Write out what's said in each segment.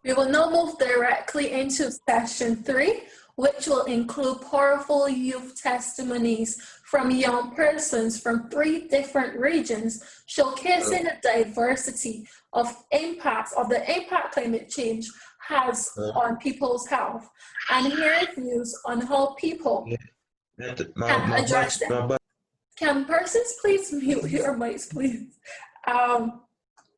We will now move directly into session 3, which will include powerful youth testimonies from young persons from 3 different regions, showcasing the diversity of impacts of the impact climate change has on people's health, and hear views on how people can address them. Can persons please mute your mics, please?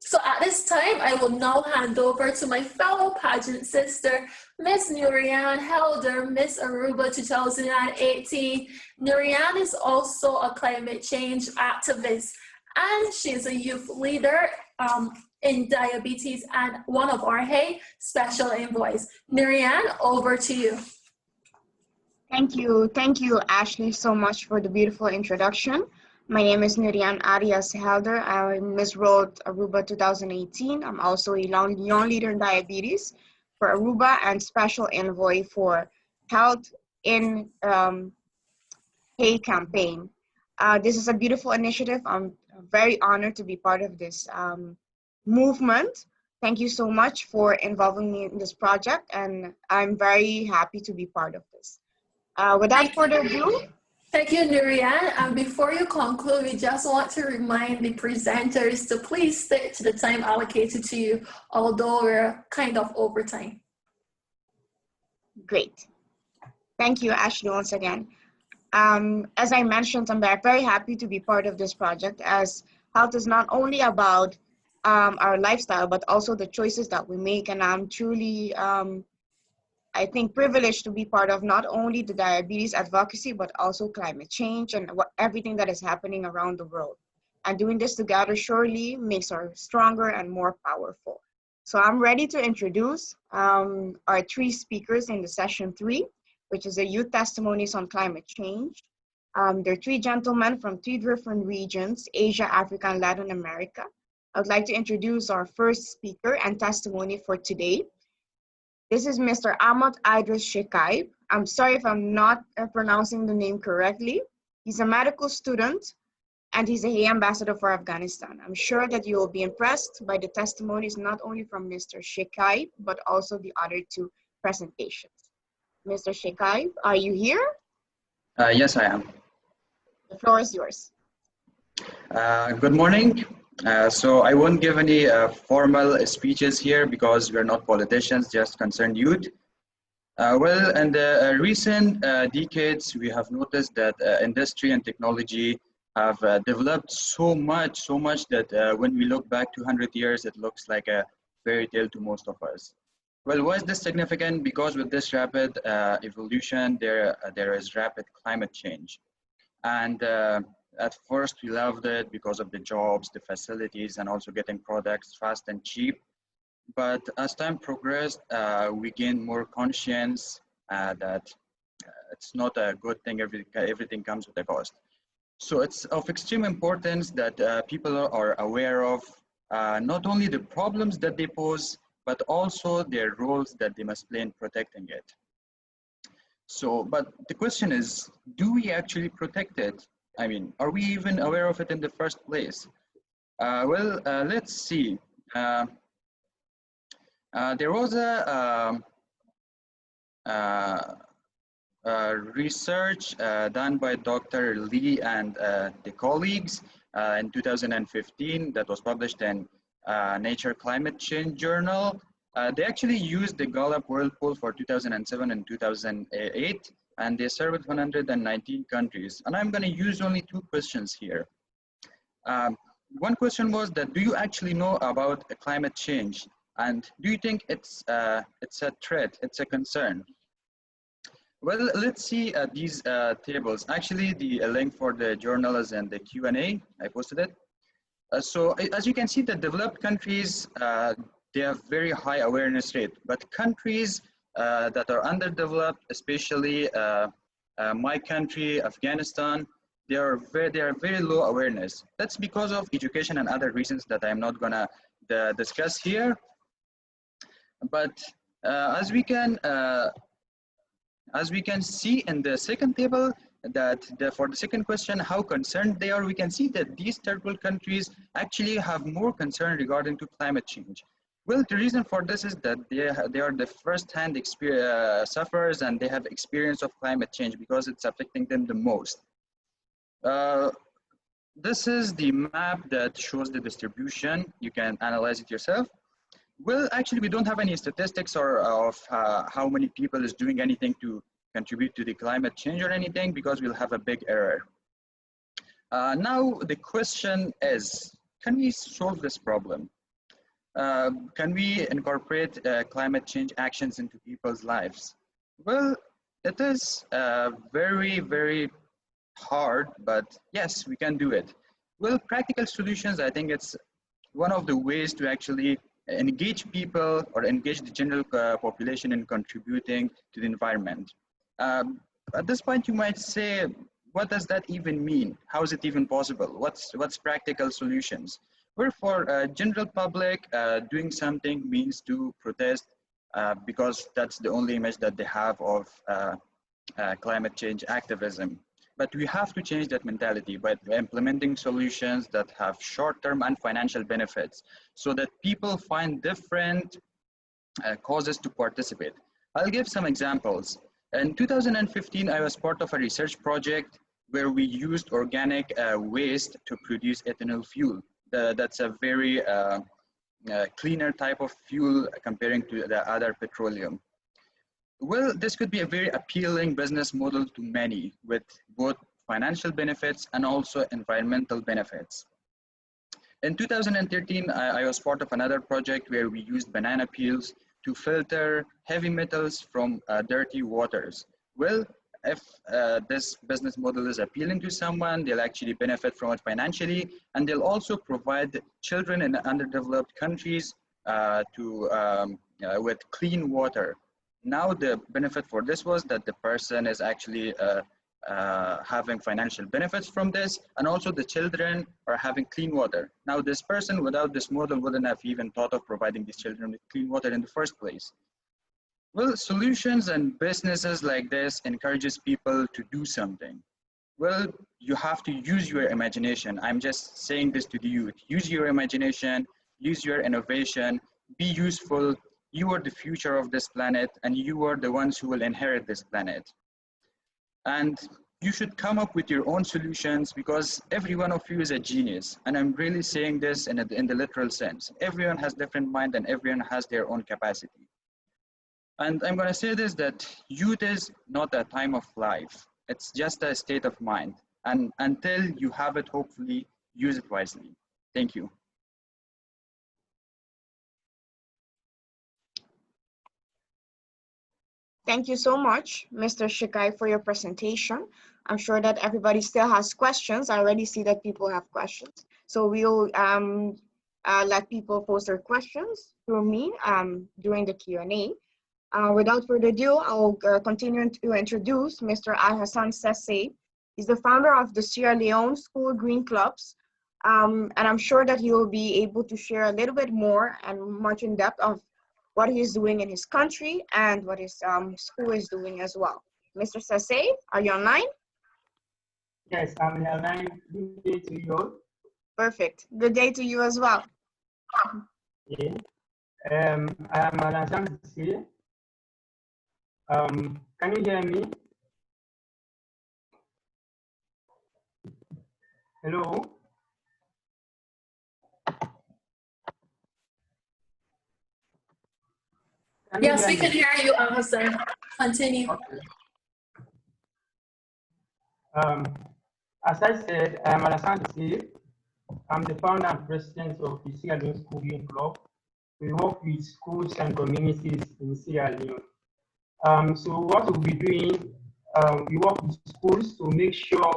So at this time, I will now hand over to my fellow pageant sister, Miss Nurianne, Helder, Miss Aruba 2018. Nurianne is also a climate change activist, and she's a youth leader in diabetes and one of our Special Envoys. Nurianne, over to you. Thank you, Ashley, so much for the beautiful introduction. My name is Nurianne Arias Helder. I'm Miss World Aruba 2018. I'm also a young leader in diabetes for Aruba and Special Envoy for Health in Hay campaign. This is a beautiful initiative. I'm very honored to be part of this movement. Thank you so much for involving me in this project, and I'm very happy to be part of this. Without further ado, thank you, Nurianne. And before you conclude, we just want to remind the presenters to please stick to the time allocated to you, although we're kind of over time. Great. Thank you, Ashley, once again. As I mentioned, I'm very happy to be part of this project, as health is not only about our lifestyle, but also the choices that we make. And I'm truly, I think, privileged to be part of not only the diabetes advocacy, but also climate change and everything that is happening around the world. And doing this together surely makes us stronger and more powerful. So I'm ready to introduce our 3 speakers in the session 3, which is the youth testimonies on climate change. There are 3 gentlemen from 3 different regions, Asia, Africa, and Latin America. I would like to introduce our first speaker and testimony for today. This is Mr. Ahmad Idrees Shekaib. I'm sorry if I'm not pronouncing the name correctly. He's a medical student and he's a Hay ambassador for Afghanistan. I'm sure that you will be impressed by the testimonies, not only from Mr. Shekaib, but also the other 2 presentations. Mr. Shekaib, are you here? Yes, I am. The floor is yours. Good morning. So I won't give any formal speeches here because we're not politicians, just concerned youth. Well, in the recent decades, we have noticed that industry and technology have developed so much that when we look back 200 years, it looks like a fairy tale to most of us. Well, why is this significant? Because with this rapid evolution, there is rapid climate change. And at first, we loved it because of the jobs, the facilities, and also getting products fast and cheap. But as time progressed, we gained more conscience that it's not a good thing. Everything comes with a cost. So it's of extreme importance that people are aware of not only the problems that they pose, but also their roles that they must play in protecting it. So, but the question is, do we actually protect it? I mean, are we even aware of it in the first place? Well, let's see. There was a research done by Dr. Lee and the colleagues in 2015 that was published in Nature Climate Change Journal. They actually used the Gallup World Poll for 2007 and 2008, and they surveyed 119 countries. And I'm going to use only 2 questions here. One question was that, do you actually know about climate change? And do you think it's a threat, it's a concern? Well, let's see these tables. Actually, the link for the journal is in the Q&A. I posted it. So as you can see, the developed countries, they have very high awareness rate, but countries that are underdeveloped, especially my country, Afghanistan, they are very low awareness. That's because of education and other reasons that I'm not gonna discuss here. But as we can see in the second table, that for the second question, how concerned they are, we can see that these third world countries actually have more concern regarding to climate change. Well, the reason for this is that they are the first-hand sufferers, and they have experience of climate change because it's affecting them the most. This is the map that shows the distribution. You can analyze it yourself. Well, actually, we don't have any statistics of how many people is doing anything to contribute to the climate change or anything, because we'll have a big error. Now, the question is, can we solve this problem? Can we incorporate climate change actions into people's lives? Well, it is very, very hard, but yes, we can do it. Well, practical solutions, I think it's one of the ways to actually engage people or engage the general population in contributing to the environment. At this point, you might say, what does that even mean? How is it even possible? What's practical solutions? Well, for general public, doing something means to protest because that's the only image that they have of climate change activism. But we have to change that mentality by implementing solutions that have short-term and financial benefits so that people find different causes to participate. I'll give some examples. In 2015, I was part of a research project where we used organic waste to produce ethanol fuel. That's a very cleaner type of fuel comparing to the other petroleum. Well, this could be a very appealing business model to many with both financial benefits and also environmental benefits. In 2013, I was part of another project where we used banana peels to filter heavy metals from dirty waters. Well, if this business model is appealing to someone, they'll actually benefit from it financially, and they'll also provide children in underdeveloped countries with clean water. Now the benefit for this was that the person is actually having financial benefits from this, and also the children are having clean water. Now this person without this model wouldn't have even thought of providing these children with clean water in the first place. Well, solutions and businesses like this encourages people to do something. Well, you have to use your imagination. I'm just saying this to the youth. Use your imagination, use your innovation, be useful. You are the future of this planet, and you are the ones who will inherit this planet. And you should come up with your own solutions, because every one of you is a genius. And I'm really saying this in the literal sense. Everyone has different mind and everyone has their own capacity. And I'm going to say this, that youth is not a time of life. It's just a state of mind. And until you have it, hopefully, use it wisely. Thank you. Thank you so much, Mr. Shekaib, for your presentation. I'm sure that everybody still has questions. I already see that people have questions. So we'll let people post their questions through me during the Q&A. Without further ado, I'll continue to introduce Mr. Alhassan Sesay. He's the founder of the Sierra Leone School Green Clubs. And I'm sure that he will be able to share a little bit more and much in depth of what he's doing in his country and what his school is doing as well. Mr. Sesay, are you online? Yes, I'm online. Good day to you all. Perfect. Good day to you as well. Yeah. I am Alhassan here. Can you hear me? Hello? Yes, we can hear you, Ahmad. Continue. Okay. As I said, I am Alhassan. I'm the founder and president of the Sierra Leone School Green Club. We work with schools and communities in Sierra Leone. So what we'll be doing, we work with schools to make sure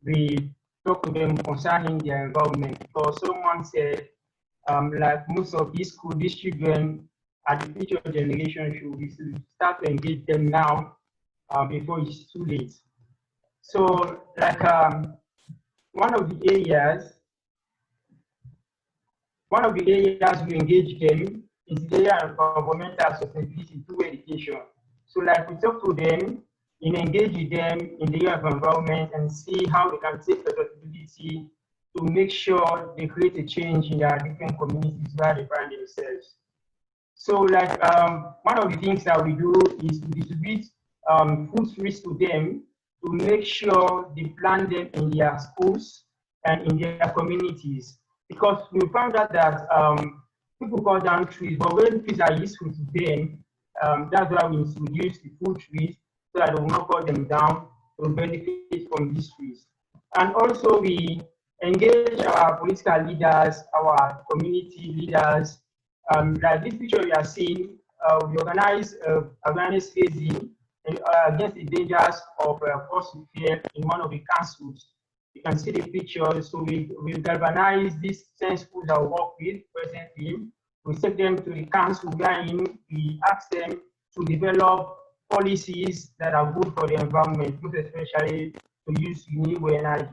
we talk to them concerning their environment, because someone said, like most of these schools, these children are the future generation. Should we start to engage them now before it's too late? So, like one of the areas we engage them is the area of governmental sustainability through education. So, like we talk to them, engage with them in the area of environment and see how they can take responsibility to make sure they create a change in their different communities where they find themselves. So like one of the things that we do is to distribute food trees to them to make sure they plant them in their schools and in their communities. Because we found out that people cut down trees, but when trees are useful to them, that's why we introduce the food trees so that they will not cut them down to benefit from these trees. And also we engage our political leaders, our community leaders. Like this picture we are seeing, we organize awareness raising against the dangers of forced repair in one of the councils. You can see the picture. So we galvanize these 10 schools that we work with presently. We take them to the council wherein we ask them to develop policies that are good for the environment, most especially to use renewable energy.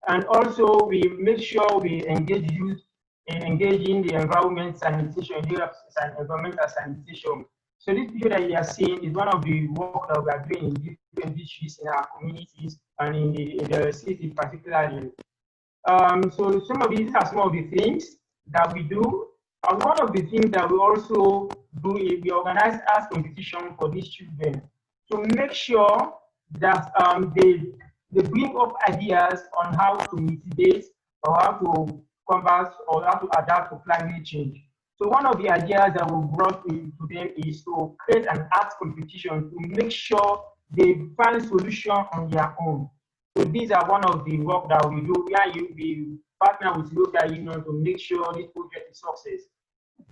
And also we make sure we engage youth in engaging the environment sanitation, environmental sanitation. So this picture that you are seeing is one of the work that we are doing in different districts in our communities and in the city particularly. So some of these are some of the things that we do. And one of the things that we also do is we organize art competition for these children to make sure that they bring up ideas on how to mitigate or how to combat or how to adapt to climate change. So one of the ideas that we brought to them is to create an art competition to make sure they find solutions on their own. So these are one of the work that we do where we partner with local unions to make sure this project is success.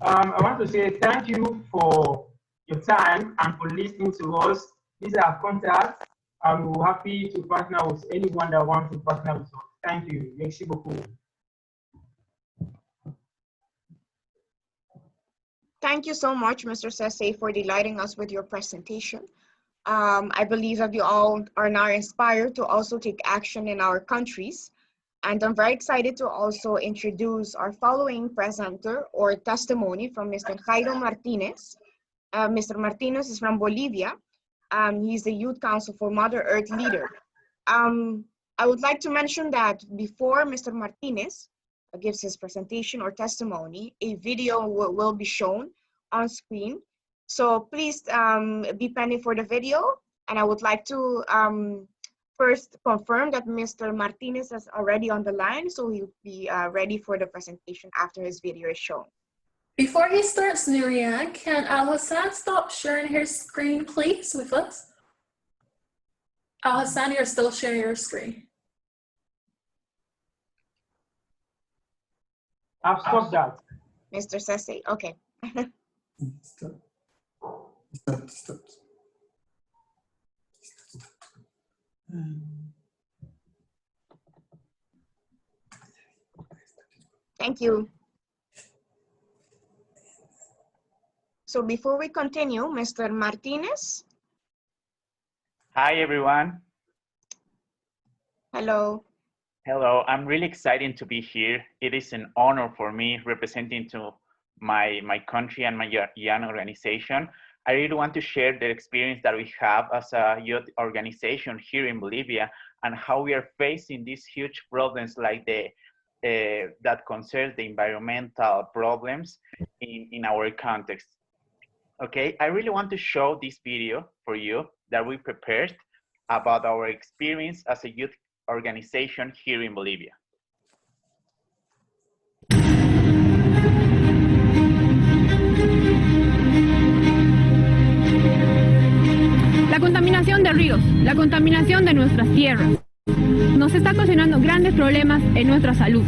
I want to say thank you for your time and for listening to us. These are contacts, and we're happy to partner with anyone that wants to partner with us. Thank you. Merci beaucoup. Thank you so much, Mr. Sesay, for delighting us with your presentation. I believe that you all are now inspired to also take action in our countries. And I'm very excited to also introduce our following presenter or testimony from Mr. Jairo Martinez. Mr. Martinez is from Bolivia. He's the Youth Council for Mother Earth leader. I would like to mention that before Mr. Martinez gives his presentation or testimony, a video will be shown on screen. So please be pending for the video. And I would like to first confirm that Mr. Martinez is already on the line, so he'll be ready for the presentation after his video is shown. Before he starts, Nurianne, can Alhassan stop sharing her screen, please, with us? Alhassan, you're still sharing your screen. I've stopped that. Mr. Sesay, okay. Stop. Thank you. So before we continue, Mr. Martinez. Hi, everyone. Hello. Hello, I'm really excited to be here. It is an honor for me representing to my country and my young organization. I really want to share the experience that we have as a youth organization here in Bolivia and how we are facing these huge problems like that concerns the environmental problems in our context. Okay, I really want to show this video for you that we prepared about our experience as a youth organization here in Bolivia. La contaminación de ríos, la contaminación de nuestras tierras, nos está ocasionando grandes problemas en nuestra salud.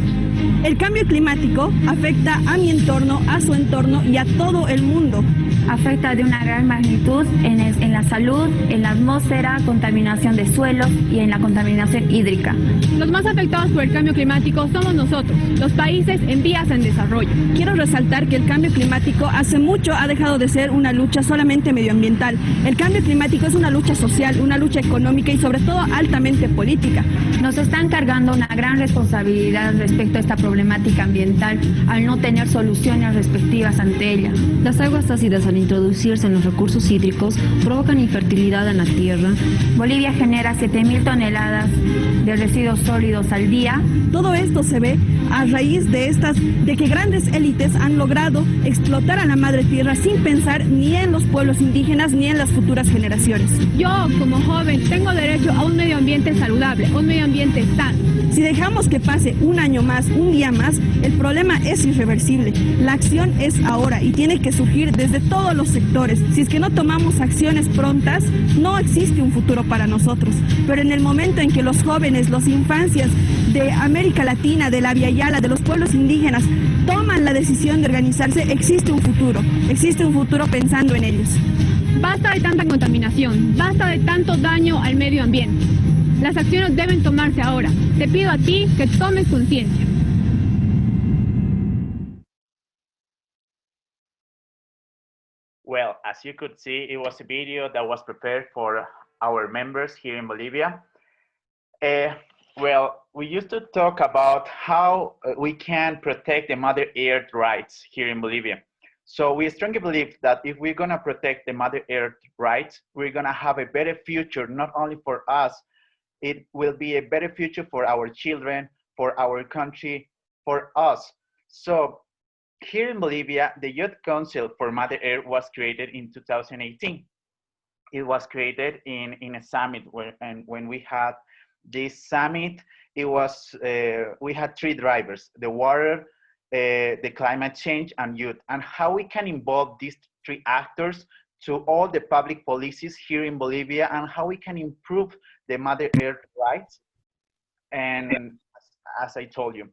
El cambio climático afecta a mi entorno, a su entorno y a todo el mundo. Afecta de una gran magnitud en la salud, en la atmósfera, contaminación de suelos y en la contaminación hídrica. Los más afectados por el cambio climático somos nosotros, los países en vías en desarrollo. Quiero resaltar que el cambio climático hace mucho ha dejado de ser una lucha solamente medioambiental. El cambio climático es una lucha social, una lucha económica y sobre todo altamente política. Nos están cargando una gran responsabilidad respecto a esta problemática ambiental al no tener soluciones respectivas ante ella. Las aguas ácidas al introducirse en los recursos hídricos provocan infertilidad en la tierra. Bolivia genera 7.000 toneladas de residuos sólidos al día. Todo esto se ve a raíz de que grandes élites han logrado explotar a la madre tierra sin pensar ni en los pueblos indígenas ni en las futuras generaciones. Yo, como joven, tengo derecho a un medio ambiente saludable, un medio ambiente sano. Si dejamos que pase un año más, un día más, el problema es irreversible. La acción es ahora y tiene que surgir desde todos los sectores. Si es que no tomamos acciones prontas, no existe un futuro para nosotros. Pero en el momento en que los jóvenes, las infancias de América Latina, de la Via Yala, de los pueblos indígenas, toman la decisión de organizarse, existe un futuro pensando en ellos. Basta de tanta contaminación, basta de tanto daño al medio ambiente. Las acciones deben tomarse ahora. Te pido a ti que tomes conciencia. Well, as you could see, it was a video that was prepared for our members here in Bolivia. Well, we used to talk about how we can protect the Mother Earth rights here in Bolivia. So we strongly believe that if we're gonna protect the Mother Earth rights, we're gonna have a better future, not only for us, it will be a better future for our children, for our country, for us. So here in Bolivia, the Youth Council for Mother Earth was created in 2018. It was created in a summit when we had this summit, it was, we had three drivers: the water, the climate change, and youth, and how we can involve these three actors to all the public policies here in Bolivia, and how we can improve the Mother Earth rights. And as I told you,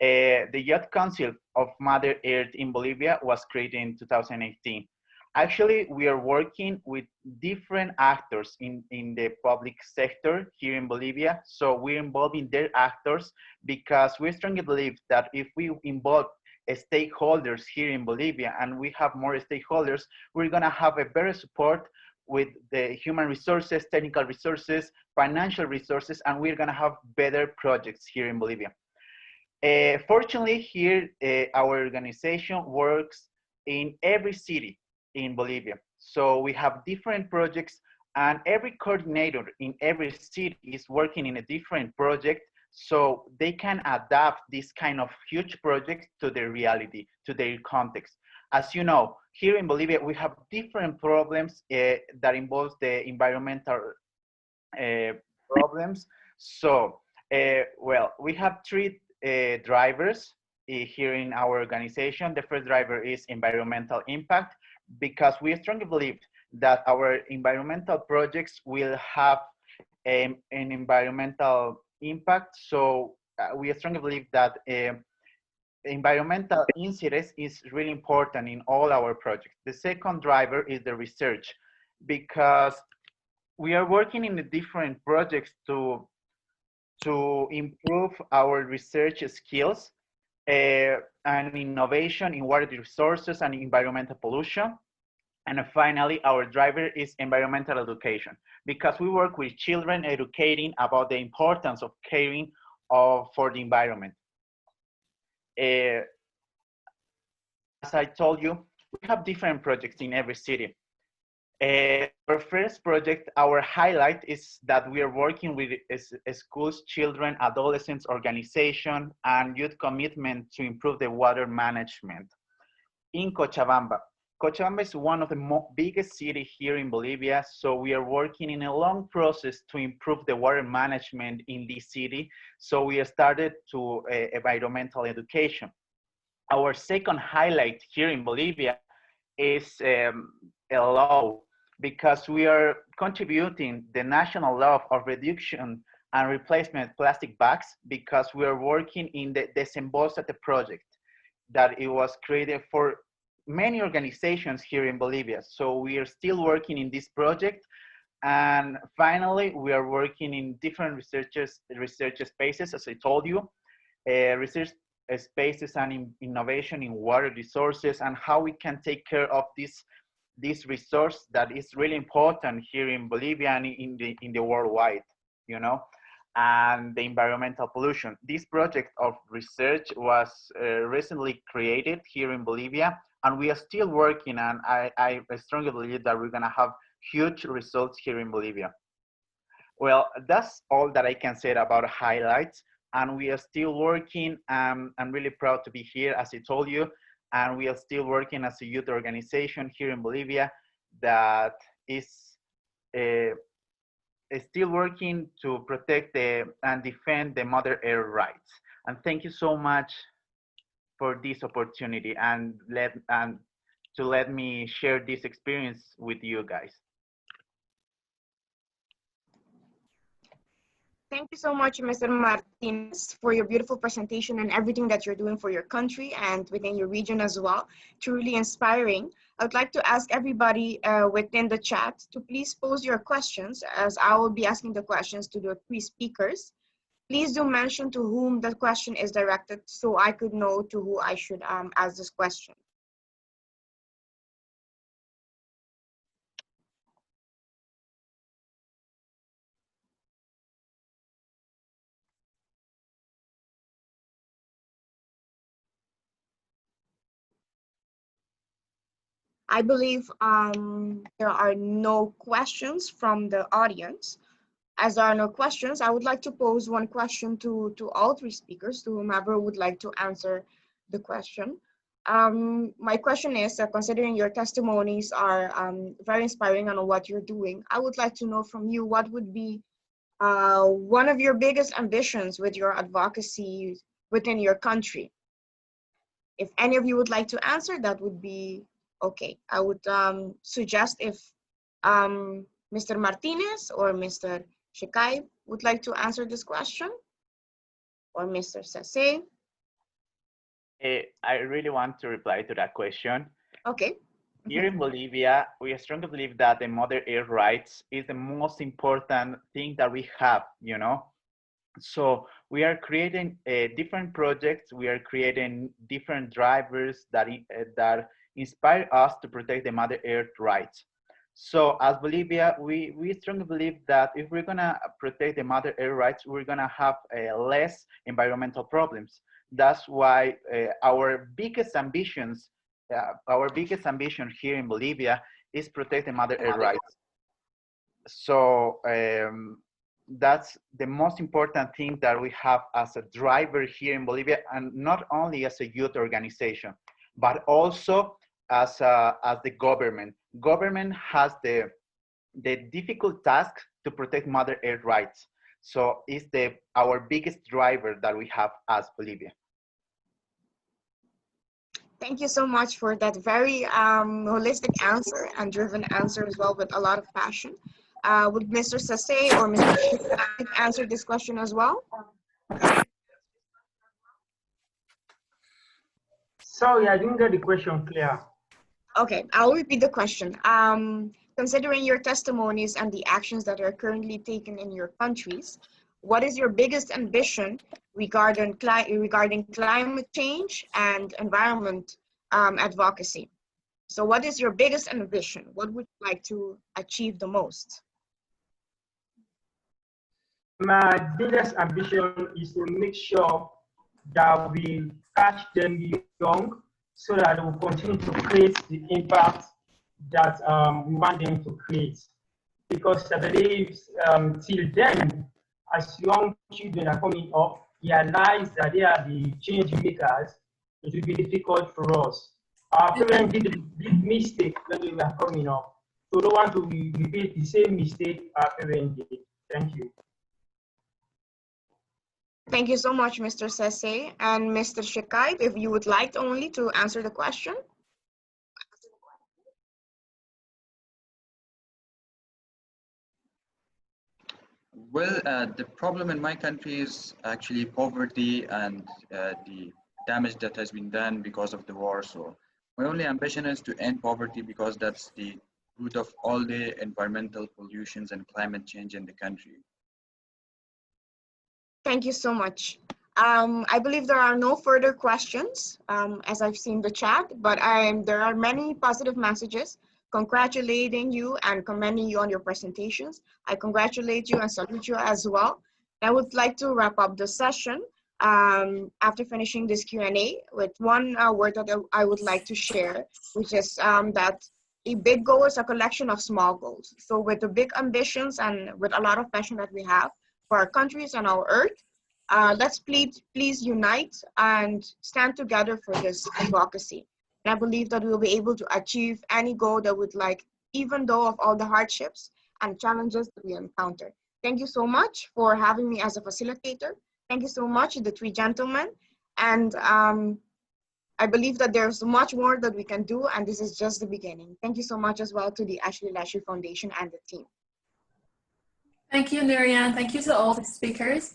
the Youth Council of Mother Earth in Bolivia was created in 2018. Actually, we are working with different actors in the public sector here in Bolivia. So we're involving their actors because we strongly believe that if we involve stakeholders here in Bolivia and we have more stakeholders, we're gonna have a better support with the human resources, technical resources, financial resources, and we're gonna have better projects here in Bolivia. Fortunately, here, our organization works in every city in Bolivia. So we have different projects, and every coordinator in every city is working in a different project, so they can adapt this kind of huge projects to their reality, to their context. As you know, here in Bolivia, we have different problems that involves the environmental problems. So, well, we have three drivers here in our organization. The first driver is environmental impact, because we strongly believe that our environmental projects will have an environmental impact. So we strongly believe that environmental incidence is really important in all our projects. The second driver is the research, because we are working in the different projects to improve our research skills and innovation in water resources and environmental pollution. And finally, our driver is environmental education, because we work with children educating about the importance of caring for the environment. As I told you, we have different projects in every city. Our first project, our highlight is that we are working with schools, children, adolescents, organization, and youth commitment to improve the water management in Cochabamba. Cochabamba is one of the biggest cities here in Bolivia, so we are working in a long process to improve the water management in this city. So we started to environmental education. Our second highlight here in Bolivia is a law, because we are contributing the national law of reduction and replacement of plastic bags, because we are working in the Desembolsate project that it was created for many organizations here in Bolivia. So we are still working in this project. And finally, we are working in different research spaces, as I told you, research spaces and innovation in water resources, and how we can take care of this resource that is really important here in Bolivia and in the worldwide, you know, and the environmental pollution. This project of research was recently created here in Bolivia, and we are still working, and I strongly believe that we're gonna have huge results here in Bolivia. Well, that's all that I can say about highlights. And we are still working. I'm really proud to be here, as I told you. And we are still working as a youth organization here in Bolivia that is still working to protect and defend the Mother Earth rights. And thank you so much for this opportunity and to let me share this experience with you guys. Thank you so much, Mr. Martinez, for your beautiful presentation and everything that you're doing for your country and within your region as well. Truly inspiring. I would like to ask everybody within the chat to please pose your questions, as I will be asking the questions to the three speakers. Please do mention to whom the question is directed so I could know to who I should ask this question. I believe there are no questions from the audience. As there are no questions, I would like to pose one question to all three speakers, to whomever would like to answer the question. My question is, considering your testimonies are very inspiring on what you're doing, I would like to know from you what would be one of your biggest ambitions with your advocacy within your country. If any of you would like to answer, that would be okay. I would suggest if Mr. Martinez or Mr. Shekaib would like to answer this question, or Mr. Sesay. I really want to reply to that question. Okay. Here in Bolivia, we strongly believe that the Mother Earth rights is the most important thing that we have, you know? So we are creating different projects. We are creating different drivers that inspire us to protect the Mother Earth rights. So as Bolivia, we strongly believe that if we're gonna protect the Mother Earth rights, we're gonna have less environmental problems. That's why our biggest ambition here in Bolivia is protect the Mother Earth rights. So that's the most important thing that we have as a driver here in Bolivia, and not only as a youth organization, but also as the government. Government has the difficult task to protect Mother Earth rights. So it's our biggest driver that we have as Bolivia. Thank you so much for that very holistic answer and driven answer as well, with a lot of passion. Would Mr. Sesay or Mr. Shekaib answer this question as well? Sorry, I didn't get the question clear. Okay, I'll repeat the question. Considering your testimonies and the actions that are currently taken in your countries, what is your biggest ambition regarding climate change and environment advocacy? So what is your biggest ambition? What would you like to achieve the most? My biggest ambition is to make sure that we catch them young, so that they will continue to create the impact that we want them to create. Because I believe till then, as young children are coming up, realize that they are the change makers, it will be difficult for us. Our parents did a big mistake when we were coming up. So we don't want to repeat the same mistake our parents did. Thank you. Thank you so much, Mr. Sesay. And Mr. Shekaib, if you would like only to answer the question. Well, the problem in my country is actually poverty and the damage that has been done because of the war. So my only ambition is to end poverty, because that's the root of all the environmental pollutions and climate change in the country. Thank you so much. I believe there are no further questions as I've seen the chat, but there are many positive messages congratulating you and commending you on your presentations. I congratulate you and salute you as well. I would like to wrap up the session after finishing this Q&A with one word that I would like to share, which is that a big goal is a collection of small goals. So with the big ambitions and with a lot of passion that we have for our countries and our earth, let's please unite and stand together for this advocacy. And I believe that we will be able to achieve any goal that would like, even though of all the hardships and challenges that we encounter. Thank you so much for having me as a facilitator. Thank you so much, the three gentlemen. And I believe that there's much more that we can do, and this is just the beginning. Thank you so much as well to the Ashley Lashley Foundation and the team. Thank you, Nurianne. Thank you to all the speakers.